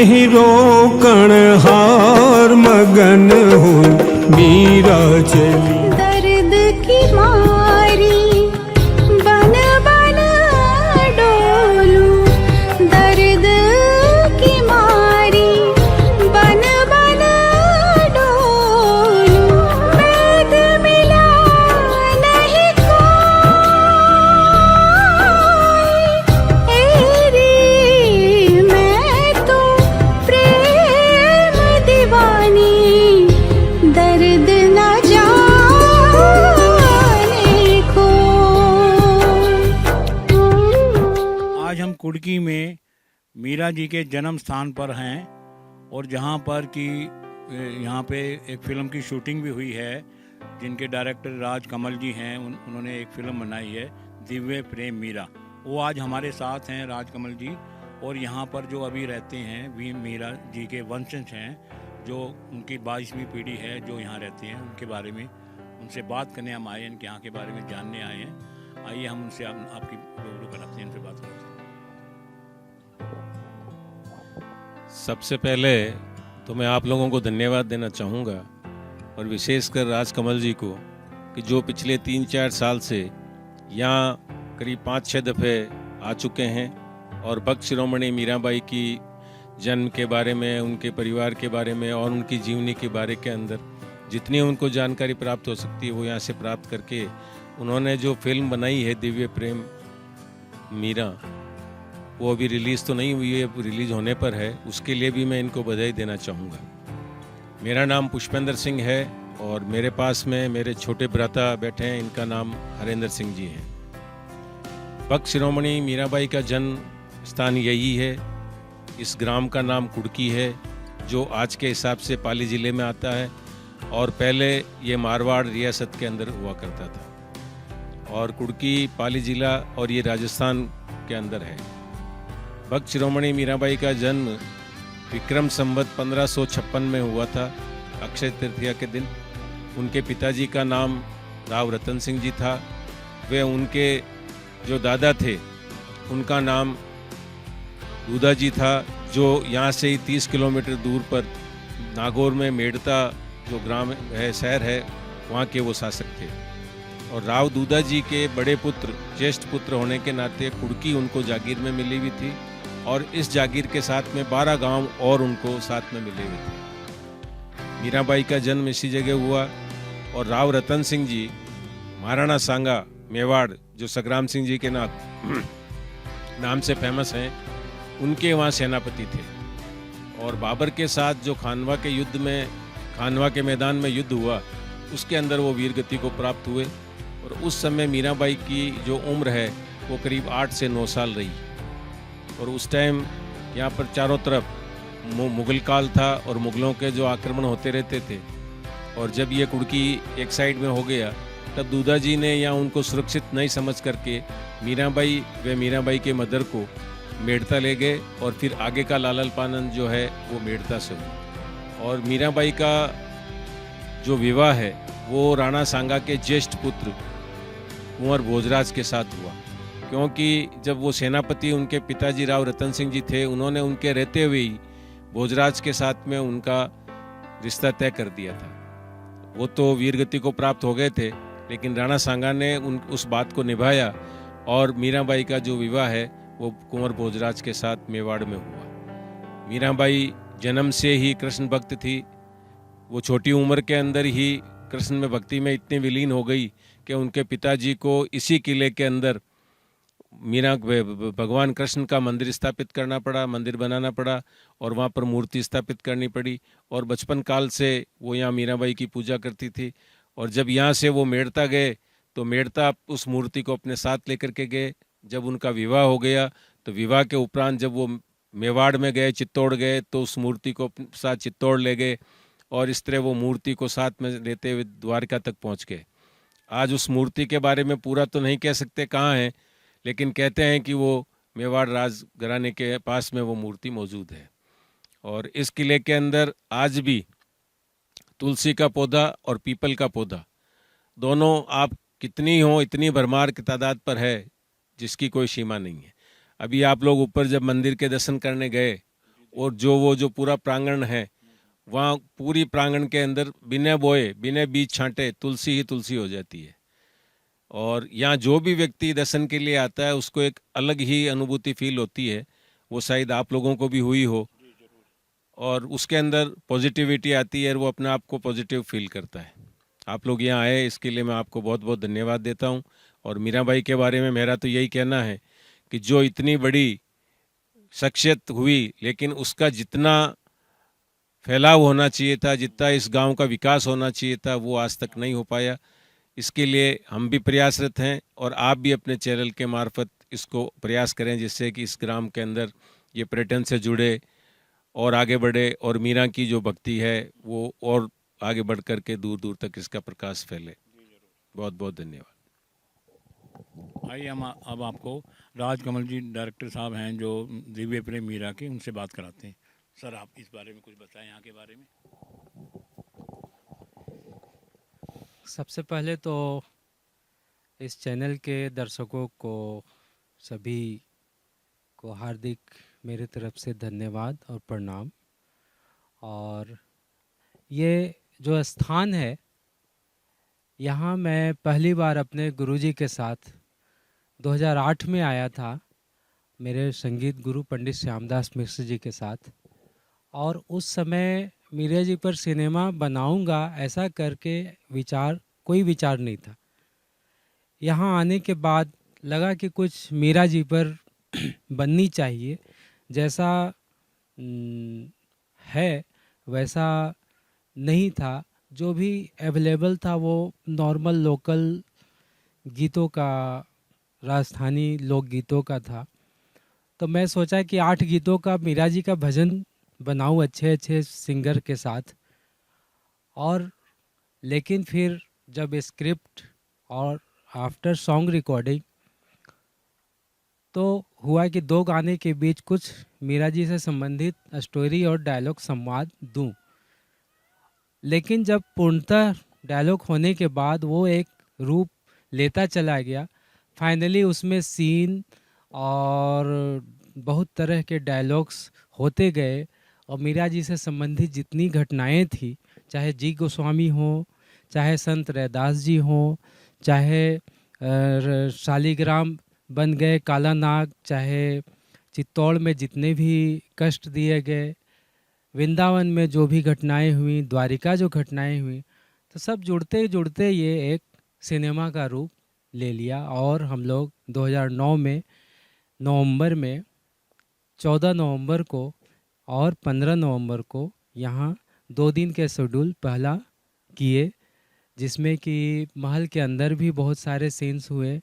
नहीं रोकण हार मगन हो मीरा चली। दर्द की मारी बन बन डोलू, दर्द की मारी बन बन डोलू, वेद मिला नहीं कोई, एरी मैं तो प्रेम दीवानी, दर्द न जाने को। आज हम कुड़की में मीरा जी के जन्म स्थान पर हैं और जहाँ पर कि यहाँ पे एक फ़िल्म की शूटिंग भी हुई है, जिनके डायरेक्टर राज कमल जी हैं। उन्होंने एक फ़िल्म बनाई है दिव्य प्रेम मीरा। वो आज हमारे साथ हैं राज कमल जी, और यहाँ पर जो अभी रहते हैं वी मीरा जी के वंशज हैं, जो उनकी 22वीं पीढ़ी है जो यहाँ रहते हैं, उनके बारे में उनसे बात करने हम आए हैं, इनके यहाँ के बारे में जानने आए हैं। आइए हम उनसे आपकी रूबरू कराते हैं, उनसे बात करते हैं। सबसे पहले तो मैं आप लोगों को धन्यवाद देना चाहूँगा, और विशेषकर राज कमल जी को, कि जो पिछले 3-4 साल से यहाँ करीब 5-6 दफ़े आ चुके हैं और भक्त शिरोमणि मीराबाई की जन्म के बारे में, उनके परिवार के बारे में और उनकी जीवनी के बारे के अंदर जितनी उनको जानकारी प्राप्त हो सकती है वो यहाँ से प्राप्त करके उन्होंने जो फिल्म बनाई है दिव्य प्रेम मीरा, वो अभी रिलीज़ तो नहीं हुई है, रिलीज़ होने पर है। उसके लिए भी मैं इनको बधाई देना चाहूँगा। मेरा नाम पुष्पेंद्र सिंह है और मेरे पास में मेरे छोटे भ्राता बैठे हैं, इनका नाम हरेंद्र सिंह जी हैं। भक्त शिरोमणि मीराबाई का जन्म स्थान यही है। इस ग्राम का नाम कुड़की है, जो आज के हिसाब से पाली ज़िले में आता है, और पहले ये मारवाड़ रियासत के अंदर हुआ करता था। और कुड़की पाली ज़िला और ये राजस्थान के अंदर है। भक्त शिरोमणि मीराबाई का जन्म विक्रम संवत 1556 में हुआ था, अक्षय तृतीया के दिन। उनके पिताजी का नाम राव रतन सिंह जी था। वे उनके जो दादा थे उनका नाम दूधा जी था, जो यहाँ से ही 30 किलोमीटर दूर पर नागौर में मेड़ता जो ग्राम है, शहर है, वहाँ के वो शासक थे। और राव दूधा जी के बड़े पुत्र, ज्येष्ठ पुत्र होने के नाते कुड़की उनको जागीर में मिली हुई थी, और इस जागीर के साथ में 12 गांव और उनको साथ में मिले हुए थे। मीराबाई का जन्म इसी जगह हुआ, और राव रतन सिंह जी महाराणा सांगा मेवाड़, जो संग्राम सिंह जी के नाम से फेमस हैं, उनके वहाँ सेनापति थे। और बाबर के साथ जो खानवा के युद्ध में, खानवा के मैदान में युद्ध हुआ, उसके अंदर वो वीर गति को प्राप्त हुए। और उस समय मीराबाई की जो उम्र है वो करीब 8 से 9 साल रही। और उस टाइम यहाँ पर चारों तरफ मुगल काल था और मुगलों के जो आक्रमण होते रहते थे। और जब ये कुड़की एक साइड में हो गया, तब दूधा जी ने यहाँ उनको सुरक्षित नहीं समझ करके मीराबाई व मीराबाई के मदर को मेड़ता ले गए, और फिर आगे का लालन पालन जो है वो मेड़ता से हुआ। और मीराबाई का जो विवाह है वो राणा सांगा के ज्येष्ठ पुत्र कुंवर भोजराज के साथ हुआ, क्योंकि जब वो सेनापति उनके पिताजी राव रतन सिंह जी थे, उन्होंने उनके रहते हुए ही भोजराज के साथ में उनका रिश्ता तय कर दिया था। वो तो वीरगति को प्राप्त हो गए थे, लेकिन राणा सांगा ने उस बात को निभाया, और मीराबाई का जो विवाह है वो कुंवर भोजराज के साथ मेवाड़ में हुआ। मीराबाई जन्म से ही कृष्ण भक्त थी। वो छोटी उम्र के अंदर ही कृष्ण में भक्ति में इतनी विलीन हो गई कि उनके पिताजी को इसी किले के अंदर भगवान कृष्ण का मंदिर स्थापित करना पड़ा, मंदिर बनाना पड़ा, और वहाँ पर मूर्ति स्थापित करनी पड़ी। और बचपन काल से वो यहाँ मीराबाई की पूजा करती थी। और जब यहाँ से वो मेड़ता गए तो मेड़ता उस मूर्ति को अपने साथ लेकर के गए। जब उनका विवाह हो गया तो विवाह के उपरांत जब वो मेवाड़ में गए, चित्तौड़ गए, तो उस मूर्ति को अपने साथ चित्तौड़ ले गए, और इस तरह वो मूर्ति को साथ में लेते हुए द्वारका तक पहुँच गए। आज उस मूर्ति के बारे में पूरा तो नहीं कह सकते कहाँ है, लेकिन कहते हैं कि वो मेवाड़ राज घराने के पास में वो मूर्ति मौजूद है। और इस किले के अंदर आज भी तुलसी का पौधा और पीपल का पौधा दोनों आप कितनी हो, इतनी भरमार की तादाद पर है जिसकी कोई सीमा नहीं है। अभी आप लोग ऊपर जब मंदिर के दर्शन करने गए, और जो पूरा प्रांगण है, वहाँ पूरी प्रांगण के अंदर बिना बोए बिना बीज छांटे तुलसी ही तुलसी हो जाती है। और यहाँ जो भी व्यक्ति दर्शन के लिए आता है उसको एक अलग ही अनुभूति फील होती है। वो शायद आप लोगों को भी हुई हो, और उसके अंदर पॉजिटिविटी आती है और वो अपने आप को पॉजिटिव फील करता है। आप लोग यहाँ आए, इसके लिए मैं आपको बहुत बहुत धन्यवाद देता हूँ। और मीराबाई के बारे में मेरा तो यही कहना है कि जो इतनी बड़ी शख्सियत हुई, लेकिन उसका जितना फैलाव होना चाहिए था, जितना इस गांव का विकास होना चाहिए था, वो आज तक नहीं हो पाया। इसके लिए हम भी प्रयासरत हैं और आप भी अपने चैनल के मार्फत इसको प्रयास करें, जिससे कि इस ग्राम के अंदर ये पर्यटन से जुड़े और आगे बढ़े, और मीरा की जो भक्ति है वो और आगे बढ़ कर के दूर दूर तक इसका प्रकाश फैले। बहुत बहुत धन्यवाद। आइए हम अब आपको राजकमल जी डायरेक्टर साहब हैं जो दिव्य प्रेम मीरा के, उनसे बात कराते हैं। सर, आप इस बारे में कुछ बताएं, यहाँ के बारे में। सबसे पहले तो इस चैनल के दर्शकों को सभी को हार्दिक मेरी तरफ से धन्यवाद और प्रणाम। और ये जो स्थान है, यहाँ मैं पहली बार अपने गुरुजी के साथ 2008 में आया था, मेरे संगीत गुरु पंडित श्यामदास मिश्र जी के साथ। और उस समय मीरा जी पर सिनेमा बनाऊंगा ऐसा करके कोई विचार नहीं था। यहाँ आने के बाद लगा कि कुछ मीरा जी पर बननी चाहिए, जैसा है वैसा नहीं था। जो भी अवेलेबल था वो नॉर्मल लोकल गीतों का, राजस्थानी लोकगीतों का था। तो मैं सोचा कि 8 गीतों का मीरा जी का भजन बनाऊं अच्छे अच्छे सिंगर के साथ। और लेकिन फिर जब स्क्रिप्ट और आफ्टर सॉन्ग रिकॉर्डिंग तो हुआ कि 2 गाने के बीच कुछ मीरा जी से संबंधित स्टोरी और डायलॉग संवाद दूं। लेकिन जब पूर्णतः डायलॉग होने के बाद वो एक रूप लेता चला गया। फाइनली उसमें सीन और बहुत तरह के डायलॉग्स होते गए, और मीरा जी से संबंधित जितनी घटनाएं थी, चाहे जी गोस्वामी हो, चाहे संत रैदास जी हो, चाहे शालिग्राम बन गए काला नाग, चाहे चित्तौड़ में जितने भी कष्ट दिए गए, वृंदावन में जो भी घटनाएं हुई, द्वारिका जो घटनाएं हुई, तो सब जुड़ते जुड़ते ये एक सिनेमा का रूप ले लिया। और हम लोग 2009 में नवंबर में 14 नवंबर को और 15 नवंबर को यहाँ 2 दिन के शेड्यूल पहला किए, जिसमें कि महल के अंदर भी बहुत सारे सीन्स हुए।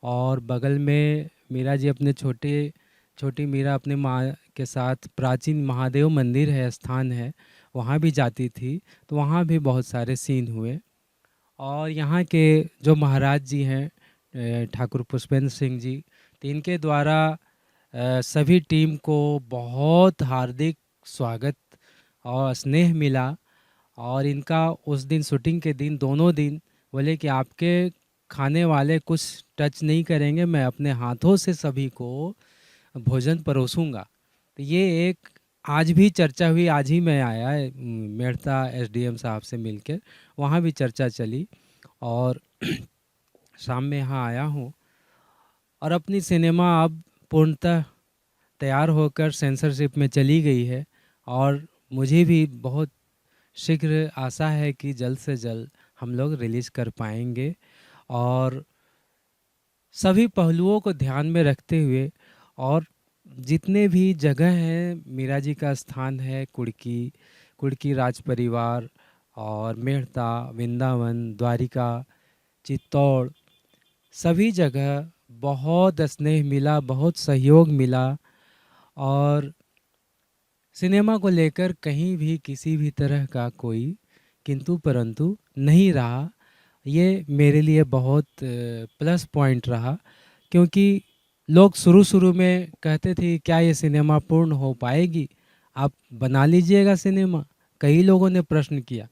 और बगल में मीरा जी अपने छोटी मीरा अपने माँ के साथ प्राचीन महादेव मंदिर है, स्थान है, वहाँ भी जाती थी, तो वहाँ भी बहुत सारे सीन हुए। और यहाँ के जो महाराज जी हैं ठाकुर पुष्पेंद्र सिंह जी, तो इनके द्वारा सभी टीम को बहुत हार्दिक स्वागत और स्नेह मिला। और इनका उस दिन शूटिंग के दिन दोनों दिन बोले कि आपके खाने वाले कुछ टच नहीं करेंगे, मैं अपने हाथों से सभी को भोजन परोसूंगा। तो ये एक आज भी चर्चा हुई, आज ही मैं आया मेड़ता एसडीएम साहब से मिलकर, वहाँ भी चर्चा चली और शाम में यहाँ आया हूँ। और अपनी सिनेमा अब पूर्णतः तैयार होकर सेंसरशिप में चली गई है, और मुझे भी बहुत शीघ्र आशा है कि जल्द से जल्द हम लोग रिलीज़ कर पाएंगे। और सभी पहलुओं को ध्यान में रखते हुए, और जितने भी जगह हैं मीरा जी का स्थान है, कुड़की राज परिवार और मेड़ता, वृंदावन, द्वारिका, चित्तौड़, सभी जगह बहुत स्नेह मिला, बहुत सहयोग मिला। और सिनेमा को लेकर कहीं भी किसी भी तरह का कोई किंतु परंतु नहीं रहा। ये मेरे लिए बहुत प्लस पॉइंट रहा, क्योंकि लोग शुरू में कहते थे क्या ये सिनेमा पूर्ण हो पाएगी, आप बना लीजिएगा सिनेमा, कई लोगों ने प्रश्न किया।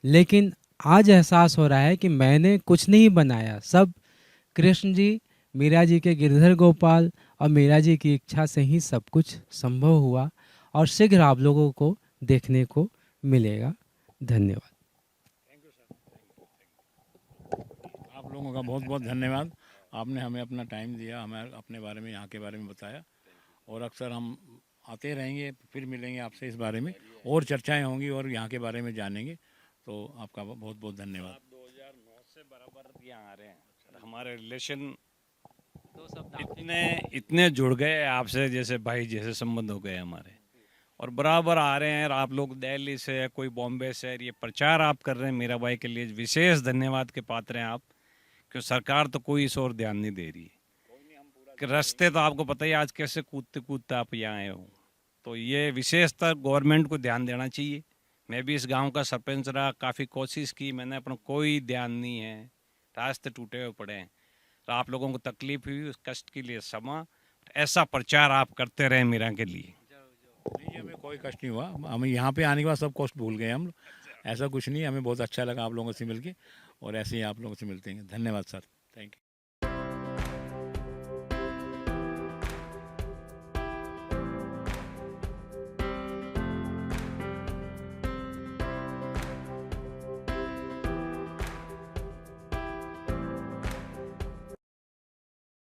लेकिन आज एहसास हो रहा है कि मैंने कुछ नहीं बनाया, सब कृष्ण जी, मीरा जी के गिरधर गोपाल और मीरा जी की इच्छा से ही सब कुछ संभव हुआ। और शीघ्र आप लोगों को देखने को मिलेगा। धन्यवाद। आप लोगों का बहुत बहुत धन्यवाद। आपने हमें अपना टाइम दिया, हमें अपने बारे में, यहाँ के बारे में बताया, और अक्सर हम आते रहेंगे, फिर मिलेंगे आपसे, इस बारे में और चर्चाएं होंगी और यहाँ के बारे में जानेंगे। तो आपका बहुत बहुत धन्यवाद। 2009 से बराबर यहाँ आ रहे हैं, हमारे रिलेशन इतने जुड़ गए आपसे, जैसे भाई जैसे संबंध हो गए हमारे, और बराबर आ रहे हैं। और आप लोग दिल्ली से, कोई बॉम्बे से, ये प्रचार आप कर रहे हैं मीरा भाई के लिए, विशेष धन्यवाद के पात्र हैं आप, क्योंकि सरकार तो कोई इस ओर ध्यान नहीं दे रही है। कि रास्ते तो आपको पता ही, आज कैसे कूदते कूदते आप यहाँ आए हो, तो ये विशेषतर गवर्नमेंट को ध्यान देना चाहिए। मैं भी इस गांव का सरपंच रहा, काफ़ी कोशिश की मैंने, अपना कोई ध्यान नहीं है, रास्ते टूटे हुए पड़े हैं। तो आप लोगों को तकलीफ हुई, उस कष्ट के लिए क्षमा। ऐसा प्रचार आप करते रहे मीरा के लिए। नहीं, हमें कोई कष्ट नहीं हुआ, हमें यहाँ पे आने के बाद सब कष्ट भूल गए हम। ऐसा कुछ नहीं, हमें बहुत अच्छा लगा आप लोगों से मिलके, और ऐसे ही आप लोगों से मिलते हैं। धन्यवाद सर, थैंक यू।